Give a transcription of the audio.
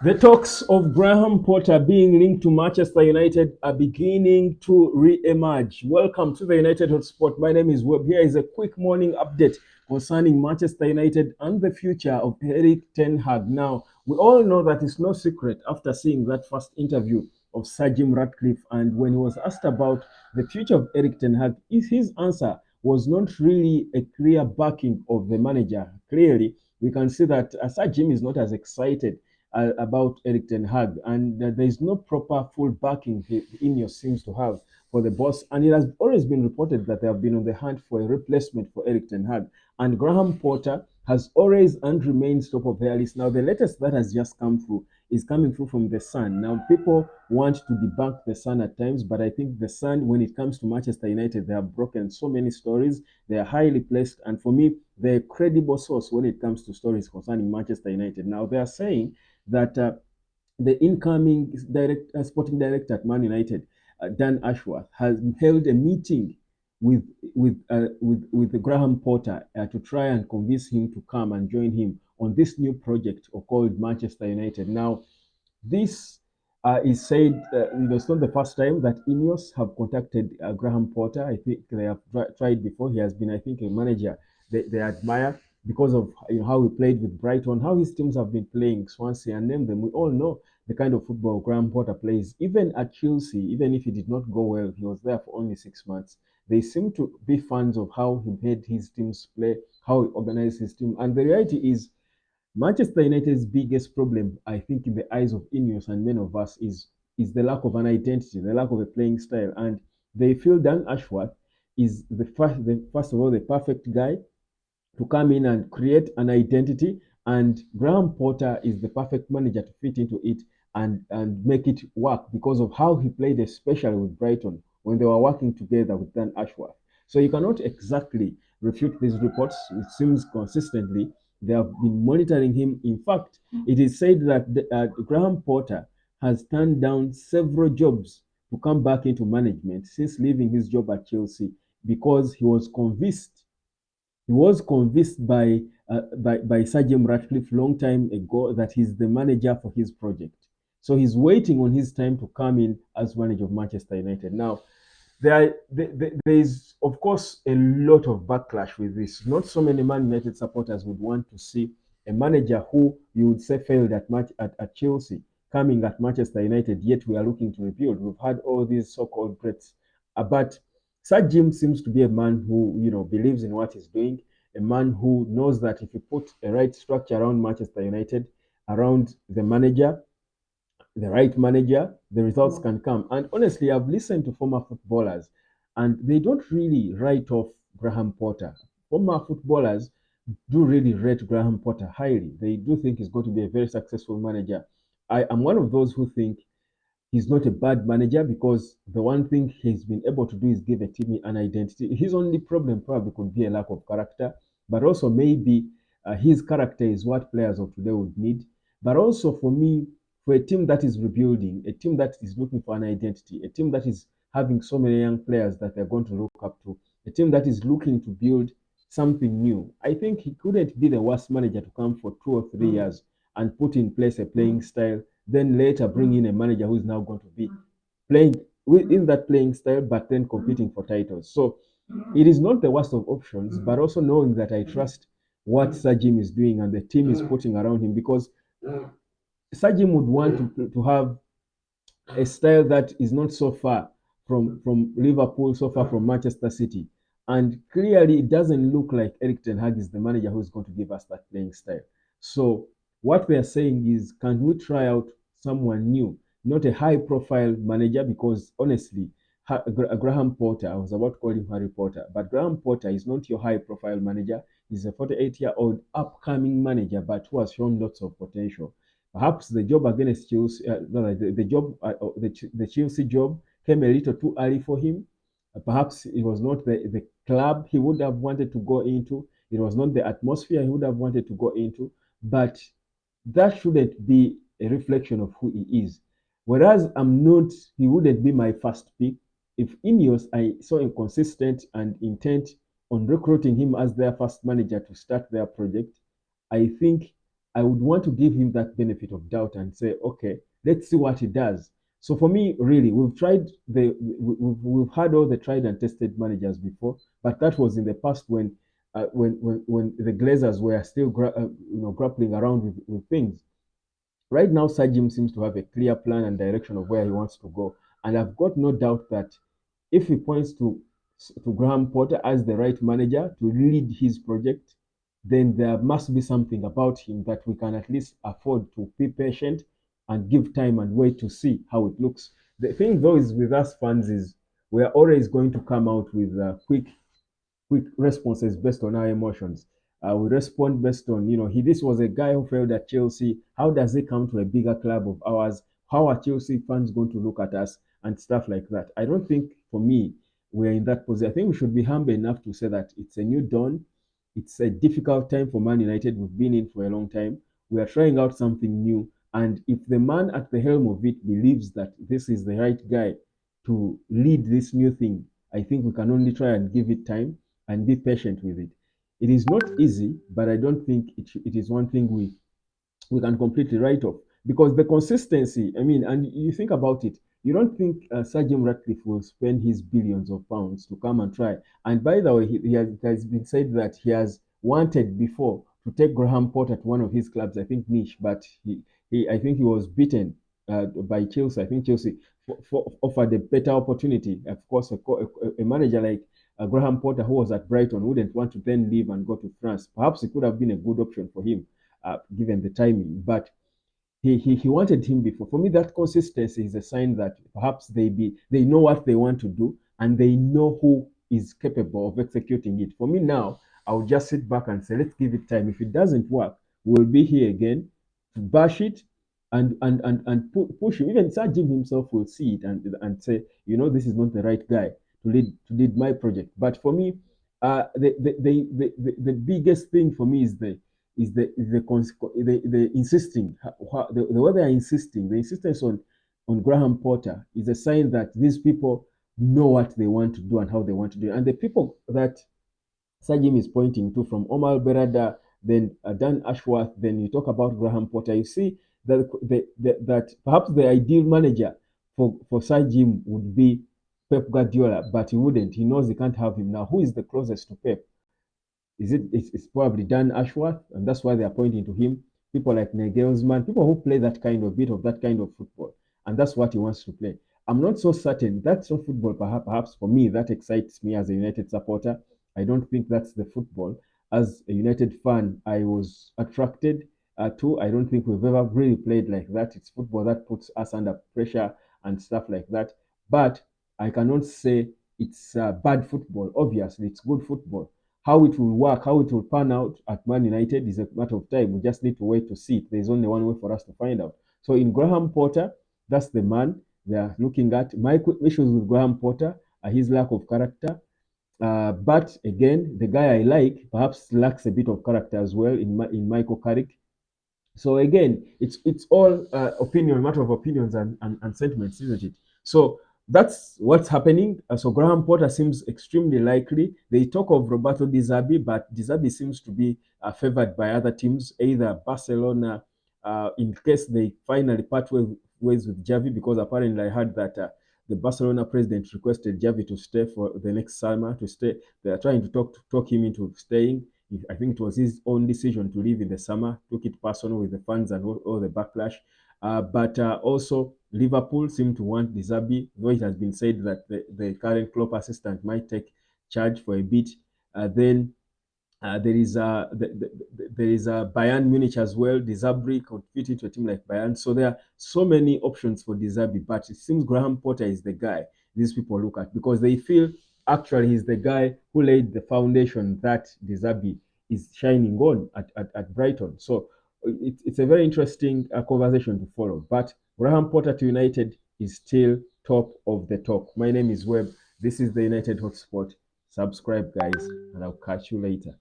The talks of Graham Potter being linked to Manchester United are beginning to re-emerge. Welcome to the United Hotspot. My name is Webb. Here is a quick morning update concerning Manchester United and the future of Erik Ten Hag. Now, we all know that it's no secret after seeing that first interview of Sir Jim Ratcliffe, and when he was asked about the future of Erik Ten Hag, his answer was not really a clear backing of the manager. Clearly, we can see that Sir Jim is not as excited about Erik Ten Hag, and there is no proper full backing INEOS seems to have for the boss. And it has always been reported that they have been on the hunt for a replacement for Erik Ten Hag. And Graham Potter has always and remains top of their list. Now, the latest that has just come through is coming through from the Sun. Now, people want to debunk the Sun at times, but I think the Sun, when it comes to Manchester United, they have broken so many stories. They are highly placed, and for me, they're a credible source when it comes to stories concerning Manchester United. Now, they are saying that the incoming sporting director at Man United, Dan Ashworth, has held a meeting with with Graham Potter to try and convince him to come and join him on this new project called Manchester United. Now, this is said, it's not the first time that INEOS have contacted Graham Potter. I think they have tried before. He has been, I think, a manager they admire because of how he played with Brighton, how his teams have been playing, Swansea, and name them. We all know the kind of football Graham Potter plays. Even at Chelsea, even if he did not go well, he was there for only 6 months. They seem to be fans of how he made his teams play, how he organized his team. And the reality is, Manchester United's biggest problem, I think, in the eyes of INEOS and many of us, is the lack of an identity, the lack of a playing style. And they feel Dan Ashworth is first of all, the perfect guy to come in and create an identity. And Graham Potter is the perfect manager to fit into it and make it work because of how he played, especially with Brighton when they were working together with Dan Ashworth. So you cannot exactly refute these reports. It seems consistently they have been monitoring him. In fact, it is said that Graham Potter has turned down several jobs to come back into management since leaving his job at Chelsea because he was convinced by Sir Jim Ratcliffe long time ago that he's the manager for his project. So he's waiting on his time to come in as manager of Manchester United. Now, there is, of course, a lot of backlash with this. Not so many Man United supporters would want to see a manager who you would say failed at Chelsea coming at Manchester United, yet we are looking to rebuild. We've had all these so-called threats. But Sir Jim seems to be a man who, believes in what he's doing, a man who knows that if you put a right structure around Manchester United, around the right manager, the results can come. And honestly, I've listened to former footballers, and they don't really write off Graham Potter. Former footballers do really rate Graham Potter highly. They do think he's going to be a very successful manager. I am one of those who think he's not a bad manager because the one thing he's been able to do is give a team an identity. His only problem probably could be a lack of character, but also maybe his character is what players of today would need. But also for me, for a team that is rebuilding, a team that is looking for an identity, a team that is having so many young players that they're going to look up to, a team that is looking to build something new, I think he couldn't be the worst manager to come for 2 or 3 years and put in place a playing style, then later bring in a manager who is now going to be playing within that playing style, but then competing for titles. So it is not the worst of options, but also knowing that I trust what Sir Jim is doing and the team is putting around him because Sir Jim would want to have a style that is not so far from Liverpool, so far from Manchester City. And clearly, it doesn't look like Erik Ten Hag is the manager who is going to give us that playing style. So, what we are saying is, can we try out someone new, not a high profile manager? Because honestly, Graham Potter, I was about to call him Harry Potter, but Graham Potter is not your high profile manager. He's a 48-year-old upcoming manager, but who has shown lots of potential. Perhaps the job against Chelsea, no, the job, the Chelsea job came a little too early for him. Perhaps it was not the club he would have wanted to go into. It was not the atmosphere he would have wanted to go into. But that shouldn't be a reflection of who he is. Whereas he wouldn't be my first pick. If INEOS, I saw inconsistent and intent on recruiting him as their first manager to start their project, I think I would want to give him that benefit of doubt and say, okay, let's see what he does. So for me, really, we've had all the tried and tested managers before, but that was in the past when the Glazers were still grappling around with things. Right now, Sir Jim seems to have a clear plan and direction of where he wants to go, and I've got no doubt that if he points to Graham Potter as the right manager to lead his project, then there must be something about him that we can at least afford to be patient and give time and wait to see how it looks. The thing though is with us fans is we are always going to come out with quick responses based on our emotions. We respond based on, this was a guy who failed at Chelsea. How does he come to a bigger club of ours? How are Chelsea fans going to look at us and stuff like that? I don't think, for me, we're in that position. I think we should be humble enough to say that it's a new dawn. It's a difficult time for Man United. We've been in for a long time. We are trying out something new. And if the man at the helm of it believes that this is the right guy to lead this new thing, I think we can only try and give it time and be patient with it. It is not easy, but I don't think it is one thing we can completely write off because the consistency. I mean, and you think about it, you don't think Sir Jim Ratcliffe will spend his billions of pounds to come and try. And by the way, it has been said that he has wanted before to take Graham Potter to one of his clubs, I think Niche, but I think he was beaten by Chelsea. I think Chelsea offered a better opportunity. Of course, a manager like Graham Potter, who was at Brighton, wouldn't want to then leave and go to France. Perhaps it could have been a good option for him, given the timing. But he wanted him before. For me, that consistency is a sign that perhaps they know what they want to do and they know who is capable of executing it. For me now, I'll just sit back and say, let's give it time. If it doesn't work, we'll be here again to bash it push him. Even Sir Jim himself will see it and say, this is not the right guy to lead my project. But for me, the biggest thing for me is the insisting, the way they are insisting, the insistence on Graham Potter is a sign that these people know what they want to do and how they want to do it. And the people that Sir Jim is pointing to, from Omar Berada, then Dan Ashworth, then you talk about Graham Potter, you see that perhaps the ideal manager for Sir Jim would be Pep Guardiola, but he wouldn't. He knows he can't have him. Now, who is the closest to Pep? It's probably Dan Ashworth, and that's why they are pointing to him. People like Nagelsmann, people who play that kind of bit of that kind of football, and that's what he wants to play. I'm not so certain that's not football. Perhaps for me, that excites me as a United supporter. I don't think that's the football. As a United fan, I was attracted to. I don't think we've ever really played like that. It's football that puts us under pressure and stuff like that. But I cannot say it's bad football. Obviously, it's good football. How it will work, how it will pan out at Man United is a matter of time. We just need to wait to see it. There's only one way for us to find out. So in Graham Potter, that's the man they are looking at. My issues with Graham Potter are his lack of character. But again, the guy I like perhaps lacks a bit of character as well in Michael Carrick. So again, it's all opinion, matter of opinions and sentiments, isn't it? So that's what's happening. So Graham Potter seems extremely likely. They talk of Roberto Di Zerbi, but Di Zerbi seems to be favored by other teams, either Barcelona, in case they finally part ways with Javi, because apparently I heard that the Barcelona president requested Javi to stay for the next summer. To stay, they are trying to talk him into staying. I think it was his own decision to leave in the summer. Took it personal with the fans and all the backlash. But also, Liverpool seem to want Di Zerbi, though it has been said that the current Klopp assistant might take charge for a bit. Then there is a Bayern Munich as well. Di Zerbi could fit into a team like Bayern. So there are so many options for Di Zerbi, but it seems Graham Potter is the guy these people look at because they feel actually he's the guy who laid the foundation that Di Zerbi is shining on at Brighton. So it's a very interesting conversation to follow. But Graham Potter to United is still top of the top. My name is Webb. This is the United Hotspot. Subscribe, guys, and I'll catch you later.